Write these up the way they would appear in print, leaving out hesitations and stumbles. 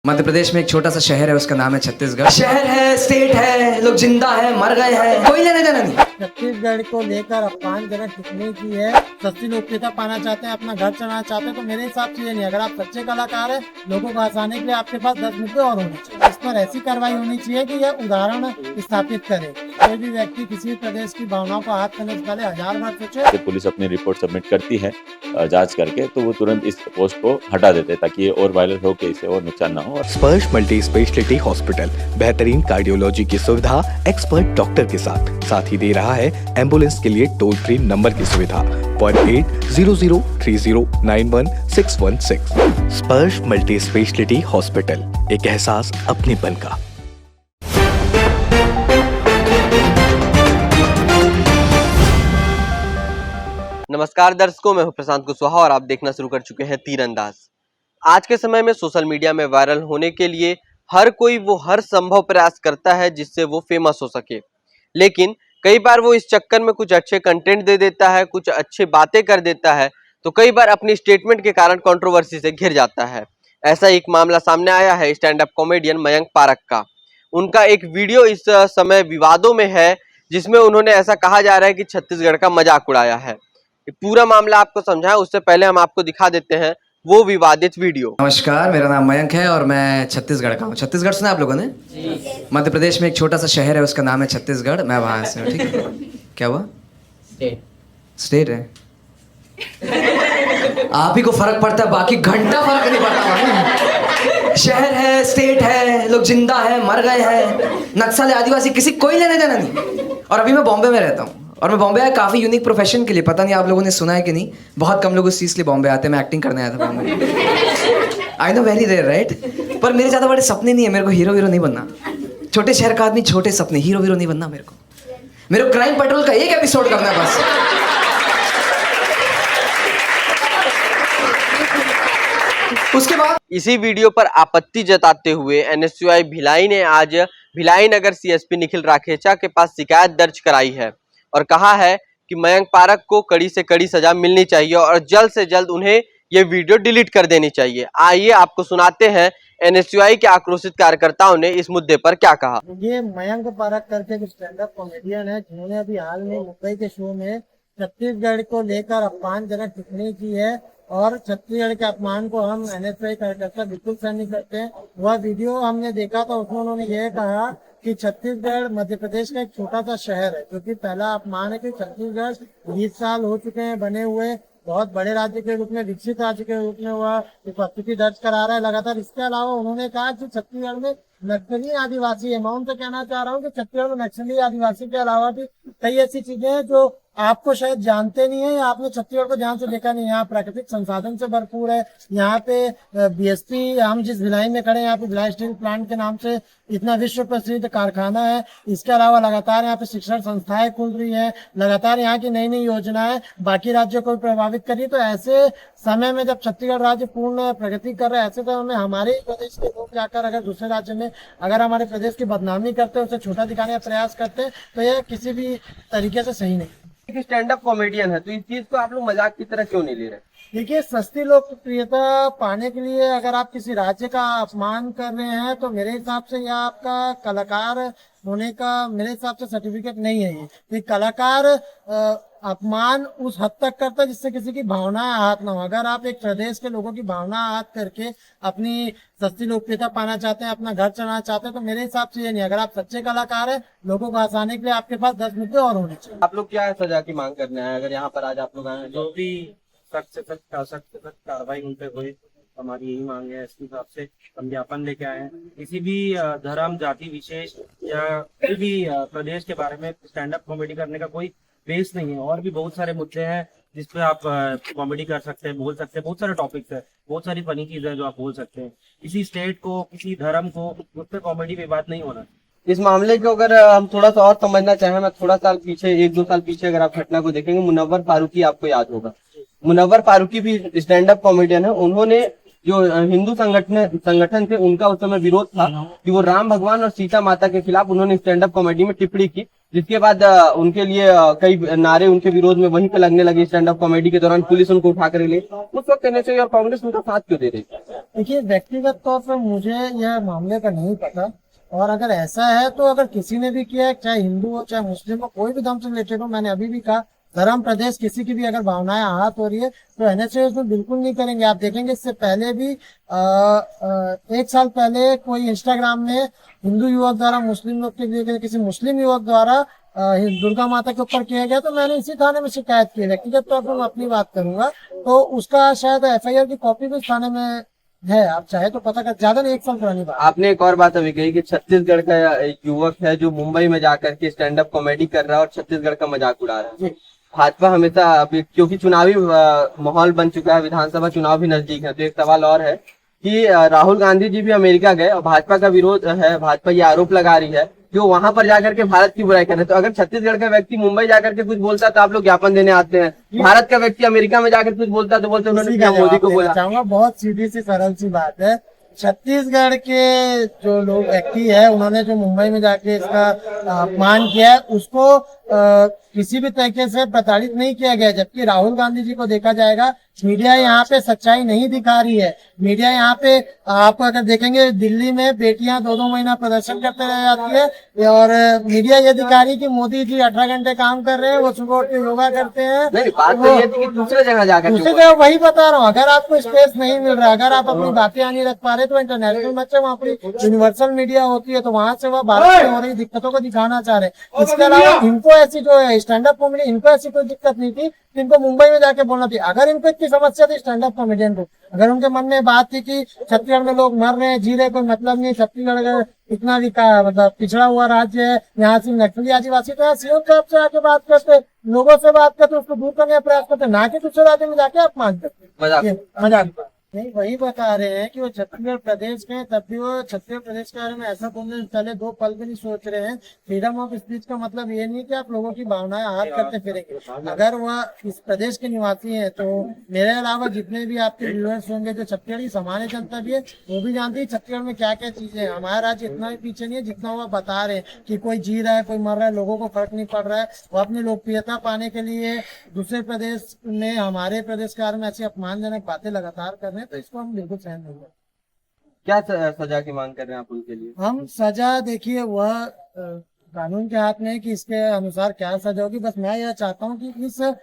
मध्य प्रदेश में एक छोटा सा शहर है, उसका नाम है छत्तीसगढ़। शहर है, स्टेट है, लोग जिंदा है, मर गए हैं, कोई लेने देना नहीं। छत्तीसगढ़ को लेकर अपमानजनक टिप्पणी की है। सस्ती लोकप्रियता पाना चाहते हैं, अपना घर चलाना चाहते हैं, तो मेरे हिसाब से ये नहीं। अगर आप सच्चे कलाकार हैं, लोगों को हंसाने के लिए आपके पास 10 मुद्दे और होने चाहिए। इस पर ऐसी कार्रवाई होनी चाहिए कि यह उदाहरण स्थापित करे। कोई भी व्यक्ति किसी भी प्रदेश की भावनाओं को आहत करने से पहले 1000 बार सोचे। पुलिस अपनी रिपोर्ट सबमिट करती है जांच करके, तो वो तुरंत इस पोस्ट को हटा देते हैं ताकि ये और वायरल हो के इसे और नुकसान ना हो। स्पर्श मल्टी स्पेशलिटी हॉस्पिटल बेहतरीन कार्डियोलॉजी की सुविधा एक्सपर्ट डॉक्टर के साथ ही दे रहा है एम्बुलेंस के लिए टोल फ्री नंबर की सुविधा 08003091616। स्पर्श मल्टी स्पेशलिटी हॉस्पिटल, एक एहसास अपनेपन का। नमस्कार दर्शकों, मैं हूं प्रशांत कुशवाहा और आप देखना शुरू कर चुके हैं तीरंदाज। आज के समय में सोशल मीडिया में वायरल होने के लिए हर कोई हर संभव प्रयास करता है जिससे वो फेमस हो सके, लेकिन कई बार वो इस चक्कर में कुछ अच्छे कंटेंट दे देता है, कुछ अच्छी बातें कर देता है, तो कई बार अपनी स्टेटमेंट के कारण कंट्रोवर्सी से घिर जाता है। ऐसा एक मामला सामने आया है stand up comedian Mayank park का। उनका एक वीडियो इस समय विवादों में है, जिसमें उन्होंने ऐसा कहा जा रहा है कि छत्तीसगढ़ का मजाक उड़ाया है। पूरा मामला आपको समझाएं उससे पहले हम आपको दिखा देते हैं वो विवादित वीडियो। नमस्कार, मेरा नाम मयंक है और मैं छत्तीसगढ़ का हूँ। छत्तीसगढ़ सुना आप लोगों ने? मध्य प्रदेश में एक छोटा सा शहर है, उसका नाम है छत्तीसगढ़। मैं वहाँ से हूँ। ठीक है, क्या हुआ? स्टेट है। आप ही को फर्क पड़ता है, बाकी घंटा फर्क नहीं पड़ता भाई। शहर है, स्टेट है, लोग जिंदा है, मर गए हैं, नक्सल आदिवासी, किसी कोई लेने देना नहीं। और अभी मैं बॉम्बे में रहता हूँ, और मैं बॉम्बे आया काफ़ी यूनिक प्रोफेशन के लिए। पता नहीं आप लोगों ने सुना है कि नहीं, बहुत कम लोग उस चीज़ के लिए बॉम्बे आते हैं। मैं एक्टिंग करने आया था Bombay. I know, very rare right. पर मेरे ज़्यादा बड़े सपने नहीं है, मेरे को हीरो वीरो नहीं बनना। छोटे शहर का आदमी, छोटे सपने, हीरो वीरो नहीं बनना मेरे को। मेरे को क्राइम पेट्रोल का एक एपिसोड करना है बस। उसके बाद इसी वीडियो पर आपत्ति जताते हुए एनएसयूआई भिलाई ने आज भिलाई नगर सीएसपी निखिल राखेचा के पास शिकायत दर्ज कराई है और कहा है कि मयंक पारक को कड़ी से कड़ी सजा मिलनी चाहिए और जल्द से जल्द उन्हें ये वीडियो डिलीट कर देनी चाहिए। आइए आपको सुनाते हैं एनएसयूआई के आक्रोशित कार्यकर्ताओं ने इस मुद्दे पर क्या कहा। ये मयंक पारक करके जो स्टैंड अप कॉमेडियन है, जिन्होंने अभी हाल में मुंबई के शो में छत्तीसगढ़ को लेकर अपमानजनक टिप्पणी की है और छत्तीसगढ़ के अपमान को हम एनएसयूआई कार्यकर्ता बिल्कुल सहन नहीं करते हैं। वह वीडियो हमने देखा तो उसमें उन्होंने यह कहा कि छत्तीसगढ़ मध्य प्रदेश का एक छोटा सा शहर है, जो कि पहला अपमान है कि छत्तीसगढ़ 20 साल हो चुके हैं बने हुए, बहुत बड़े राज्य के रूप में, विकसित राज्य के रूप में वह उपस्थिति दर्ज करा रहा है लगातार। इसके अलावा उन्होंने कहा कि छत्तीसगढ़ में नक्सली आदिवासी है। मैं उनसे कहना चाह रहा हूँ कि छत्तीसगढ़ में नक्सली आदिवासी के अलावा भी कई ऐसी चीजें हैं जो आपको शायद जानते नहीं है या आपने छत्तीसगढ़ को ध्यान से देखा नहीं। यहाँ प्राकृतिक संसाधन से भरपूर है। यहाँ पे बीएसपी, हम जिस भिलाई में खड़े हैं, यहाँ पे भिलाई स्टील प्लांट के नाम से इतना विश्व प्रसिद्ध कारखाना है। इसके अलावा लगातार यहाँ पे शिक्षण संस्थाएं खुल रही है, लगातार यहाँ की नई नई योजनाएं बाकी राज्यों को प्रभावित कर रही है। तो ऐसे समय में जब छत्तीसगढ़ राज्य पूर्ण प्रगति कर रहा है, ऐसे समय में हमारे प्रदेश के लोग जाकर अगर दूसरे राज्य में अगर हमारे प्रदेश की बदनामी करते हैं, उसे छोटा दिखाने का प्रयास करते हैं, तो यह किसी भी तरीके से सही नहीं। स्टैंड अप कॉमेडियन है तो इस चीज को आप लोग मजाक की तरह क्यों नहीं ले रहे? देखिए, सस्ती लोकप्रियता पाने के लिए अगर आप किसी राज्य का अपमान कर रहे हैं, तो मेरे हिसाब से यह आपका कलाकार होने का मेरे हिसाब से सर्टिफिकेट नहीं है। ये कलाकार अपमान उस हद तक करता है जिससे किसी की भावना आहत ना हो। अगर आप एक प्रदेश के लोगों की भावना आहत करके अपनी सस्ती लोकप्रियता पाना चाहते हैं, अपना घर चलाना चाहते हैं, तो मेरे हिसाब से ये नहीं। अगर आप सच्चे कलाकार हैं, लोगों को हंसाने के लिए आपके पास 10 मुद्दे और होने चाहिए। आप लोग क्या सजा की मांग करने आए अगर यहाँ पर आज आप लोग आए? जो भी सख्त से सख्त कार्रवाई उन पे हुई, हमारी यही मांग है। इसके हिसाब से हम ज्ञापन लेके आए हैं। किसी भी धर्म, जाति विशेष या कोई भी प्रदेश के बारे में स्टैंड अप कॉमेडी करने का कोई बेस नहीं है। और भी बहुत सारे मुद्दे हैं जिसपे आप कॉमेडी कर सकते हैं, बोल सकते हैं। बहुत सारे टॉपिक्स है, बहुत सारी फनी चीजें हैं जो आप बोल सकते हैं। किसी स्टेट को, किसी धर्म को, उस पर कॉमेडी पे बात नहीं होना। इस मामले को अगर हम थोड़ा सा और समझना चाहें, मैं थोड़ा साल पीछे, 1-2 साल पीछे अगर आप घटना को देखेंगे, मुनव्वर फारूकी आपको याद होगा। मुनव्वर फारूकी भी स्टैंड अप कॉमेडियन है। उन्होंने जो हिंदू संगठन थे उनका उस समय विरोध था कि वो राम भगवान और सीता माता के खिलाफ उन्होंने स्टैंड अप कॉमेडी में टिप्पणी की, जिसके बाद उनके लिए कई नारे उनके विरोध में वहीं पे लगने लगे। स्टैंड अप कॉमेडी के दौरान पुलिस उनको उठा कर ले, उस वक्त एनएसयूआई और कांग्रेस उनका साथ क्यों दे रही? देखिए, व्यक्तिगत तौर पर मुझे यह मामले का नहीं पता, और अगर ऐसा है तो अगर किसी ने भी किया है, चाहे हिंदू हो चाहे मुस्लिम हो, कोई भी धर्म से रिलेटेड हो, मैंने अभी भी कहा धर्म प्रदेश किसी की भी अगर भावनाएं आहत हो रही है तो एनएसयूआई उसमें बिल्कुल नहीं करेंगे। आप देखेंगे इससे पहले भी एक साल पहले कोई इंस्टाग्राम में हिंदू युवक द्वारा मुस्लिम लोग के लिए किसी मुस्लिम युवक द्वारा दुर्गा माता के ऊपर किया गया, तो मैंने इसी थाने में शिकायत की। व्यक्तिगत तौर पर मैं अपनी बात करूंगा तो उसका शायद एफआईआर की कॉपी भी थाने में है, आप चाहे तो पता कर, ज्यादा नहीं 1 साल पुरानी बात। आपने एक और बात अभी कही कि छत्तीसगढ़ का एक युवक है जो मुंबई में जाकर के स्टैंड अप कॉमेडी कर रहा है और छत्तीसगढ़ का मजाक उड़ा रहा है। भाजपा हमेशा अभी क्योंकि चुनावी माहौल बन चुका है, विधानसभा चुनाव भी नजदीक है, तो एक सवाल और है कि राहुल गांधी जी भी अमेरिका गए और भाजपा का विरोध है, भाजपा ये आरोप लगा रही है जो वहां पर जाकर के भारत की बुराई कर रहे हैं। तो अगर छत्तीसगढ़ का व्यक्ति मुंबई जाकर के कुछ बोलता है तो आप लोग ज्ञापन देने आते हैं, भारत का व्यक्ति अमेरिका में जाकर कुछ बोलता है तो बोलते हैं उन्होंने क्या मोदी को बोला। चाहूंगा, बहुत सीधी सी सरल सी बात है। छत्तीसगढ़ के जो लोग व्यक्ति है उन्होंने जो मुंबई में जाके इसका अपमान किया है उसको किसी भी तरीके से प्रताड़ित नहीं किया गया, जबकि राहुल गांधी जी को देखा जाएगा मीडिया यहाँ पे सच्चाई नहीं दिखा रही है। मीडिया यहाँ पे आप अगर देखेंगे दिल्ली में बेटियां 2-2 महीना प्रदर्शन करते रह जाती है और मीडिया ये दिखा रही है कि मोदी जी 18 घंटे काम कर रहे हैं, वो सुबह उठ के योगा करते हैं। नहीं, बात तो ये थी कि दूसरे जगह जाकर दूसरी जगह वही बता रहा हूँ, अगर आपको स्पेस नहीं मिल रहा, अगर आप अपनी बातें नहीं रख पा रहे तो इंटरनेशनल बच्चे वहाँ पर यूनिवर्सल मीडिया होती है तो वहां से वह भारत में हो रही दिक्कतों को दिखाना चाह रहे हैं। इसके अलावा इनको ऐसी जो स्टैंड अप कॉमेडी, इनको ऐसी कोई दिक्कत नहीं थी, इनको मुंबई में जाके बोलना थी। अगर इनको इतनी समस्या थी स्टैंड अप कॉमेडियन को, अगर उनके मन में बात थी कि छत्तीसगढ़ में लोग मर रहे हैं, जी रहे, कोई मतलब नहीं, छत्तीसगढ़ अगर इतना भी मतलब पिछड़ा हुआ राज्य है, यहाँ से नक्सली आदिवासी, तो सीएम साहब से आके बात करते, लोगों से बात करते, उसको दूर करने का प्रयास करते, ना कि दूसरे राज्य में जाके आप मान करते मजाक नहीं। वही बता रहे हैं कि वो छत्तीसगढ़ प्रदेश में, तब भी वो छत्तीसगढ़ प्रदेश के बारे में ऐसा बोलने से पहले 2 पल भी नहीं सोच रहे हैं। फ्रीडम ऑफ स्पीच का मतलब ये नहीं कि आप लोगों की भावनाएं आहत करते फिरेंगे। अगर वह इस प्रदेश के निवासी हैं तो मेरे अलावा जितने भी आपके व्यूअर्स होंगे जो छत्तीसगढ़ी सामान्य जनता भी है वो भी जानती है छत्तीसगढ़ में क्या क्या चीजें हैं। हमारा राज्य इतना भी पीछे नहीं है जितना वो बता रहे हैं कि कोई जी रहा है, कोई मर रहा है, लोगों को फर्क नहीं पड़ रहा है। वो अपनी लोकप्रियता पाने के लिए दूसरे प्रदेश में हमारे प्रदेश के बारे में ऐसी अपमानजनक बातें लगातार कर रहे हैं, तो इसको हम बिल्कुल सहन नहीं करते। क्या सजा की मांग कर रहे हैं आप उनके लिए? हम सजा, देखिए वह कानून के हाथ में है कि इसके अनुसार क्या सजा होगी। बस मैं यह चाहता हूँ कि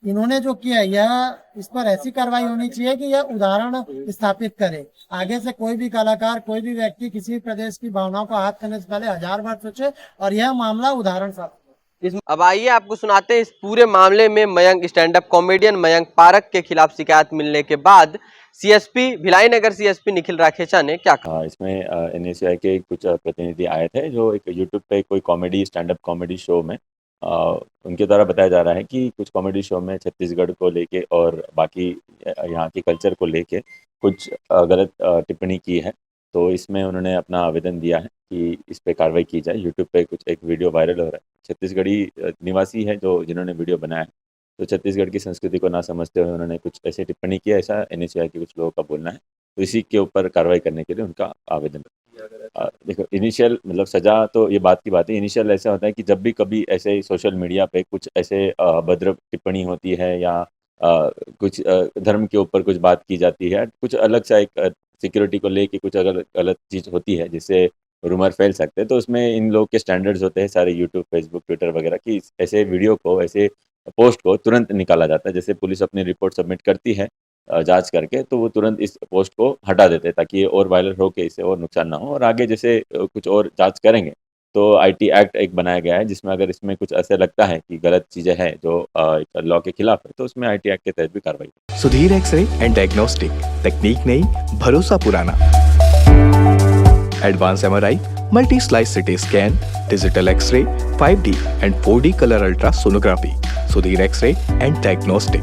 इन्होंने जो किया यह, इस पर ऐसी कार्रवाई होनी चाहिए कि यह उदाहरण स्थापित करे। आगे से कोई भी कलाकार, कोई भी व्यक्ति किसी भी प्रदेश की भावनाओं को आहत करने से पहले 1000 बार सोचे और यह मामला उदाहरण साबित। अब आइए आपको सुनाते हैं इस पूरे मामले में Mayank stand up comedian Mayank park के खिलाफ शिकायत मिलने के बाद सीएसपी भिलाई नगर सीएसपी निखिल राखेचा ने क्या कहा। इसमें एनएसयूआई के कुछ प्रतिनिधि आए थे जो एक यूट्यूब पे कोई comedy stand up comedy show में उनके द्वारा बताया जा रहा है कि कुछ कॉमेडी शो में छत्तीसगढ़ को लेके और बाकी यहाँ की कल्चर को लेके कुछ गलत टिप्पणी की है। तो इसमें उन्होंने अपना आवेदन दिया है कि इस पे कार्रवाई की जाए। यूट्यूब पे कुछ एक वीडियो वायरल हो रहा है, छत्तीसगढ़ी निवासी है जो जिन्होंने वीडियो बनाया है, तो छत्तीसगढ़ की संस्कृति को ना समझते हुए उन्होंने कुछ ऐसे टिप्पणी किया, ऐसा एनएसयूआई के कुछ लोगों का बोलना है। तो इसी के ऊपर कार्रवाई करने के लिए उनका आवेदन। देखो, इनिशियल मतलब सजा तो ये बात की बात है। इनिशियल ऐसा होता है कि जब भी कभी ऐसे सोशल मीडिया पे कुछ ऐसे अभद्र टिप्पणी होती है या कुछ धर्म के ऊपर कुछ बात की जाती है, कुछ अलग सा एक सिक्योरिटी को लेके कुछ अगर गलत चीज़ होती है जिससे रूमर फैल सकते हैं, तो उसमें इन लोग के स्टैंडर्ड्स होते हैं सारे यूट्यूब, फेसबुक, ट्विटर वगैरह की, ऐसे वीडियो को, ऐसे पोस्ट को तुरंत निकाला जाता है। जैसे पुलिस अपनी रिपोर्ट सबमिट करती है जांच करके, तो वो तुरंत इस पोस्ट को हटा देते हैं ताकि ये और वायरल हो के इससे और नुकसान ना हो। और आगे जैसे कुछ और जांच करेंगे तो आईटी एक्ट एक बनाया गया है जिसमें अगर इसमें कुछ ऐसे लगता है कि गलत चीज़ें हैं जो लॉ के खिलाफ है, तो उसमें आईटी एक्ट के तहत भी कार्रवाई। सुधीर एक्सरे एंड डायग्नोस्टिक, तकनीक नई, भरोसा पुराना। Advance MRI, multi slice CT scan, digital X ray, 5D and 4D colour ultrasonography. Sudhir X ray and diagnostic.